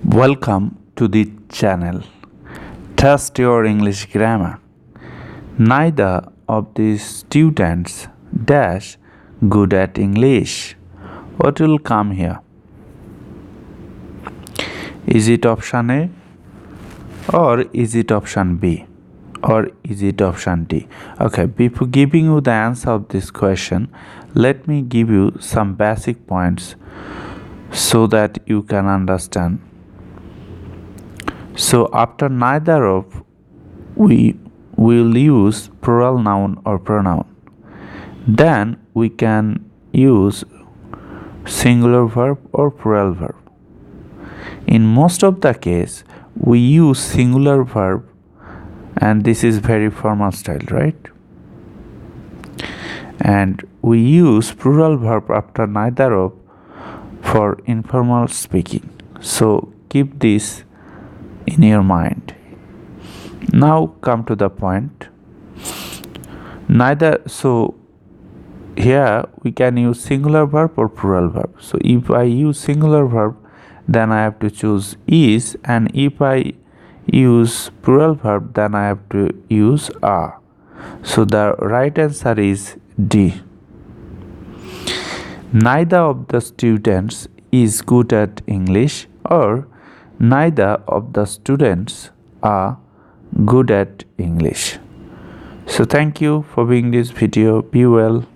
Welcome to the channel. Test your English grammar. Neither of these students dash good at English. What will come here? Is it option A or is it option B or is it option D? Okay, before giving you the answer of this question, let me give you some basic points so that you can understand. So after neither of, we will use plural noun or pronoun. Then we can use singular verb or plural verb. In most of the case, we use singular verb, and this is very formal style, right? And we use plural verb after neither of for informal speaking. So keep this in your mind. Now come to the point. Neither, so here we can use singular verb or plural verb. So if I use singular verb, then I have to choose is, and if I use plural verb, then I have to use are. So the right answer is D. Neither of the students is good at English, or neither of the students are good at English. So thank you for viewing this video. Be well.